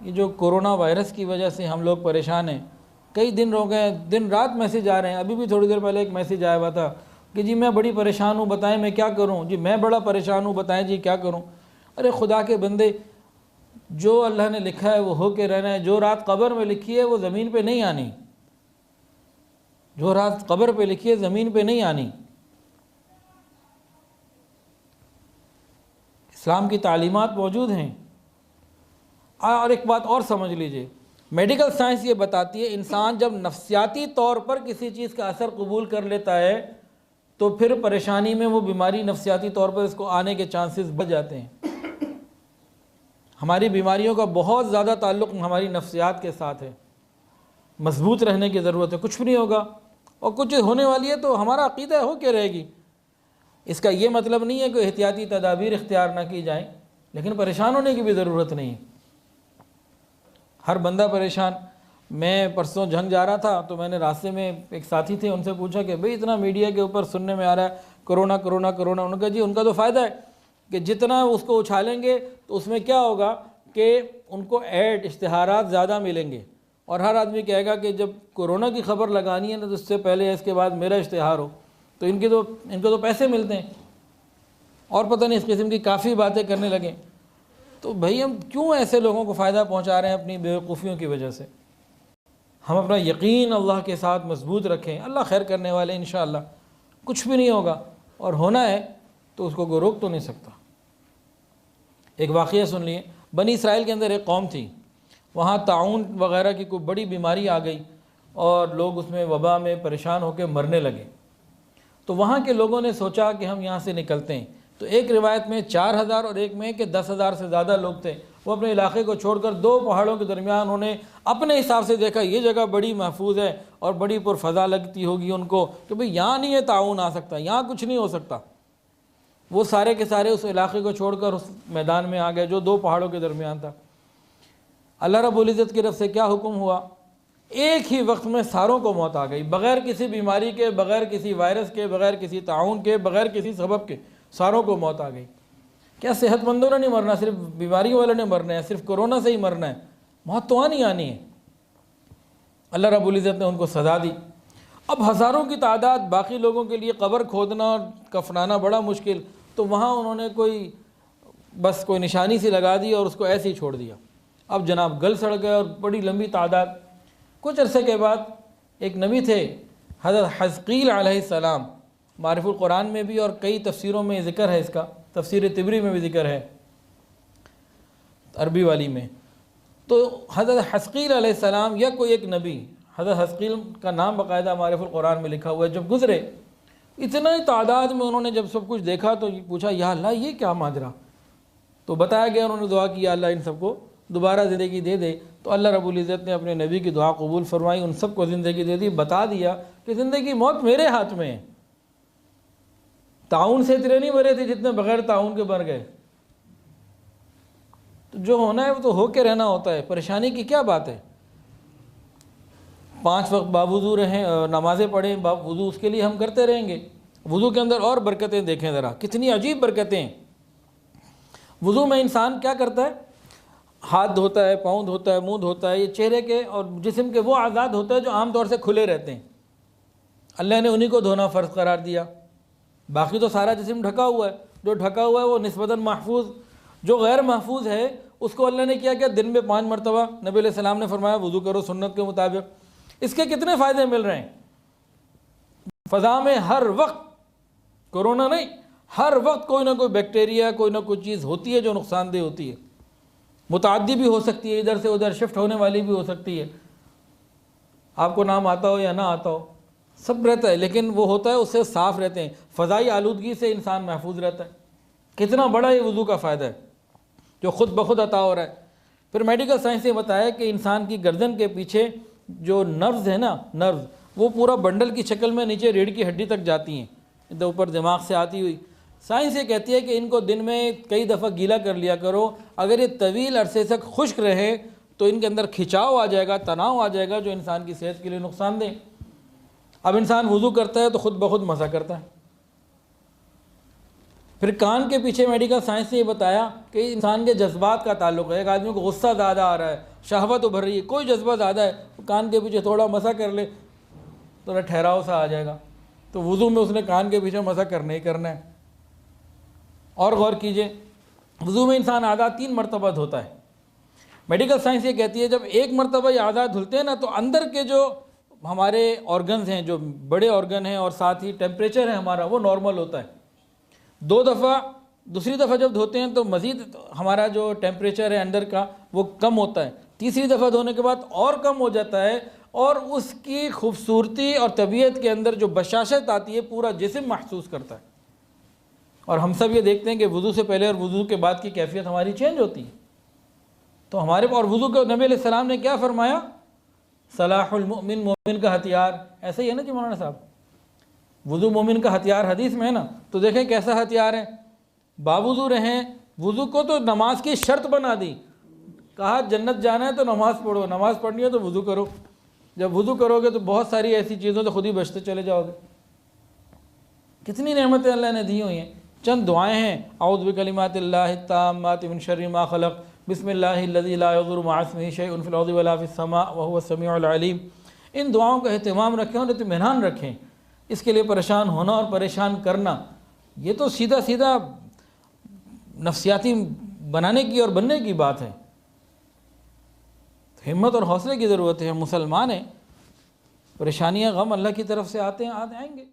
ये जो corona virus की वजह से हम लोग परेशान हैं, कई दिन हो गए, दिन रात मैसेज आ रहे हैं। अभी भी थोड़ी देर पहले एक मैसेज आया हुआ था कि जी मैं बड़ी परेशान हूँ, बताएं मैं क्या करूँ। जी मैं बड़ा परेशान हूँ, बताएं जी क्या करूँ। अरे खुदा के बंदे, जो अल्लाह ने लिखा है वो हो के रहना है। जो रात कब्र में लिखी है वो ज़मीन पे नहीं आनी। जो रात कब्र पे लिखी है ज़मीन पे नहीं आनी। इस्लाम की तालीमात मौजूद हैं। और एक बात और समझ लीजिए, मेडिकल साइंस ये बताती है इंसान जब नफ्सियाती तौर पर किसी चीज़ का असर कबूल कर लेता है तो फिर परेशानी में वो बीमारी नफ्सियाती तौर पर इसको आने के चांसेस बढ़ जाते हैं। हमारी बीमारियों का बहुत ज़्यादा ताल्लुक़ हमारी नफ्सियात के साथ है। मजबूत रहने की ज़रूरत है। कुछ भी नहीं होगा और कुछ होने वाली है तो हमारा अक़ीदा हो के रहेगी। इसका ये मतलब नहीं है कि एहतियाती तदाबीर इख्तियार ना की जाए, लेकिन परेशान होने की भी ज़रूरत नहीं है। हर बंदा परेशान। मैं परसों जंग जा रहा था तो मैंने रास्ते में एक साथी थे, उनसे पूछा कि भाई इतना मीडिया के ऊपर सुनने में आ रहा है कोरोना कोरोना कोरोना। उनका जी उनका तो फ़ायदा है कि जितना उसको उछालेंगे तो उसमें क्या होगा कि उनको ऐड इश्तिहारात ज़्यादा मिलेंगे और हर आदमी कहेगा कि जब कोरोना की ख़बर लगानी है ना तो उससे पहले इसके बाद मेरा इश्तिहार हो। तो इनको तो पैसे मिलते हैं और पता नहीं इस किस्म की काफ़ी बातें करने लगे। तो भाई हम क्यों ऐसे लोगों को फ़ायदा पहुंचा रहे हैं अपनी बेवकूफ़ियों की वजह से। हम अपना यकीन अल्लाह के साथ मजबूत रखें, अल्लाह खैर करने वाले इंशाअल्लाह। कुछ भी नहीं होगा और होना है तो उसको कोई रोक तो नहीं सकता। एक वाक़या सुन लिए, बनी इसराइल के अंदर एक कौम थी, वहाँ ताउन वग़ैरह की कोई बड़ी बीमारी आ गई और लोग उसमें वबा में परेशान होकर मरने लगे। तो वहाँ के लोगों ने सोचा कि हम यहाँ से निकलते हैं। तो एक रिवायत में 4000 और एक में कि 10,000 से ज़्यादा लोग थे। वो अपने इलाके को छोड़कर दो पहाड़ों के दरमियान उन्होंने अपने हिसाब से देखा ये जगह बड़ी महफूज है और बड़ी पुरफ़ज़ा लगती होगी उनको कि भाई यहाँ नहीं है ताउन आ सकता, यहाँ कुछ नहीं हो सकता। वो सारे के सारे उस इलाके को छोड़कर उस मैदान में आ गए जो दो पहाड़ों के दरमियान था। अल्लाह रब्बुल इज़्ज़त की तरफ से क्या हुक्म हुआ, एक ही वक्त में सारों को मौत आ गई, बग़ैर किसी बीमारी के, बग़ैर किसी वायरस के, बग़ैर किसी ताउन के, बग़ैर किसी सबब के सारों को मौत आ गई। क्या सेहतमंदों ने नहीं मरना, सिर्फ बीमारी वालों ने मरना है, सिर्फ कोरोना से ही मरना है? मौत तो आनी आनी है। अल्लाह रब्बुल इज़्ज़त ने उनको सज़ा दी। अब हज़ारों की तादाद, बाकी लोगों के लिए कब्र खोदना और कफनाना बड़ा मुश्किल, तो वहाँ उन्होंने कोई निशानी सी लगा दी और उसको ऐसे ही छोड़ दिया। अब जनाब गल सड़ गए और बड़ी लंबी तादाद। कुछ अरसे के बाद एक नबी थे हज़रत हिज़क़ील अलैहिस्सलाम, मारिफुल कुरान में भी और कई तफसीरों में ज़िक्र है इसका, तफसीर तिबरी में भी ज़िक्र है अरबी वाली में। तो हज़रत हिज़क़ील अलैहिस्सलाम या कोई एक नबी, हज़रत हिज़क़ील का नाम बाकायदा मारिफुल कुरान में लिखा हुआ है, जब गुज़रे इतना ही तादाद में उन्होंने जब सब कुछ देखा तो पूछा या अल्लाह ये क्या माजरा। तो बताया गया, उन्होंने दुआ की या अल्लाह इन सबको दोबारा ज़िंदगी दे दे। तो अल्लाह रब्बुल इज़्ज़त ने अपने नबी की दुआ कबूल फरमाई, उन सबको ज़िंदगी दे दी। बता दिया कि ज़िंदगी मौत मेरे हाथ में है। ताउन से इतने नहीं मरे थे जितने बग़ैर ताउन के मर गए। तो जो होना है वो तो हो के रहना होता है, परेशानी की क्या बात है। 5 वक्त बावुज़ू रहें, नमाज़ें पढ़ें बावुज़ू, उसके लिए हम करते रहेंगे। वुज़ू के अंदर और बरकतें देखें ज़रा, कितनी अजीब बरकतें। वुज़ू में इंसान क्या करता है, हाथ धोता है, पाँव धोता है, मुंह धोता है। ये चेहरे के और जिस्म के वो आज़ाद होते हैं जो आमतौर से खुले रहते हैं। अल्लाह ने उन्हीं को धोना फ़र्ज़ करार दिया। बाकी तो सारा जिस्म ढका हुआ है, जो ढका हुआ है वो निस्बतन महफूज। जो गैर महफूज है उसको अल्लाह ने किया क्या, दिन में 5 मरतबा नबी अलैहि सलाम ने फरमाया वुज़ू करो सुन्नत के मुताबिक। इसके कितने फ़ायदे मिल रहे हैं। फ़ज़ा में हर वक्त, कोरोना नहीं, हर वक्त कोई ना कोई बैक्टीरिया, कोई ना कोई चीज़ होती है जो नुकसानदेह होती है। मुताद्दी भी हो सकती है, इधर से उधर शिफ्ट होने वाली भी हो सकती है। आपको नाम आता हो या ना आता हो, सब रहता है, लेकिन वो होता है उससे साफ़ रहते हैं। फ़ज़ाई आलूदगी से इंसान महफूज रहता है। कितना बड़ा ये वुज़ू का फ़ायदा है जो ख़ुद ब खुद अता हो रहा है। फिर मेडिकल साइंस ने बताया कि इंसान की गर्दन के पीछे जो नर्व्स है ना, नर्व्स, वो पूरा बंडल की शक्ल में नीचे रीढ़ की हड्डी तक जाती हैं, इधर ऊपर दिमाग से आती हुई। साइंस ये कहती है कि इनको दिन में कई दफ़ा गीला कर लिया करो। अगर ये तवील अरसे तक खुश्क रहे तो इनके अंदर खिंचाव आ जाएगा, तनाव आ जाएगा, जो इंसान की सेहत के लिए नुकसानदेह। अब इंसान वुज़ू करता है तो ख़ुद ब खुद मज़ा करता है। फिर कान के पीछे मेडिकल साइंस ने ये बताया कि इंसान के जज्बात का ताल्लुक़ है। एक आदमी को गुस्सा ज़्यादा आ रहा है, शहवत उभर रही है, कोई जज्बा ज़्यादा है, कान के पीछे थोड़ा मसा कर ले, थोड़ा ठहराव सा आ जाएगा, तो वुज़ू में उसने कान के पीछे मसा करना ही करना है। और गौर कीजिए, वुज़ू में इंसान आधा 3 मरतबा धोता है। मेडिकल साइंस ये कहती है जब एक मरतबा ये आधा धुलते हैं ना, तो अंदर के जो हमारे ऑर्गन्स हैं, जो बड़े ऑर्गन हैं, और साथ ही टेम्परेचर है हमारा, वो नॉर्मल होता है। 2 दफ़ा, दूसरी दफ़ा जब धोते हैं तो मज़ीद हमारा जो टेम्परेचर है अंदर का वो कम होता है। तीसरी दफ़ा धोने के बाद और कम हो जाता है, और उसकी खूबसूरती और तबीयत के अंदर जो बशाशत आती है पूरा जिस्म महसूस करता है। और हम सब ये देखते हैं कि वुज़ू से पहले और वुज़ू के बाद की कैफियत हमारी चेंज होती है। तो हमारे और वुज़ू को नबी अलैहि सलाम ने क्या फरमाया, सलाहुल मुमिन, मोमिन का हथियार। ऐसा ही है ना जी मौलाना साहब, वुज़ू मोमिन का हथियार हदीस में है ना। तो देखें कैसा हथियार है, बावुज़ू रहें। वुज़ू को तो नमाज की शर्त बना दी, कहा जन्नत जाना है तो नमाज़ पढ़ो, नमाज़ पढ़नी है तो वुज़ू करो। जब वुज़ू करोगे तो बहुत सारी ऐसी चीज़ों से खुद ही बचते चले जाओगे। कितनी नेमतें अल्लाह ने दी हुई हैं। चंद दुआएं हैं, औज़ु बिकलिमातिल्लाहि ताम्माति मिन शर्रि मा खलक़, बिस्मिल्लाहिल्लज़ी ला यज़ुर्रु मअ इस्मिही शैउन फिल अर्ज़ि वला फिस समा व हुवस समीउल अलीम। इन दुआओं का एहतिमाम रखें और इत्मीनान रखें। इसके लिए परेशान होना और परेशान करना, ये तो सीधा सीधा नफ्सियाती बनाने की और बनने की बात है। हिम्मत और हौसले की ज़रूरत है। मुसलमान हैं, परेशानियाँ गम अल्लाह की तरफ से आते हैं, आएंगे।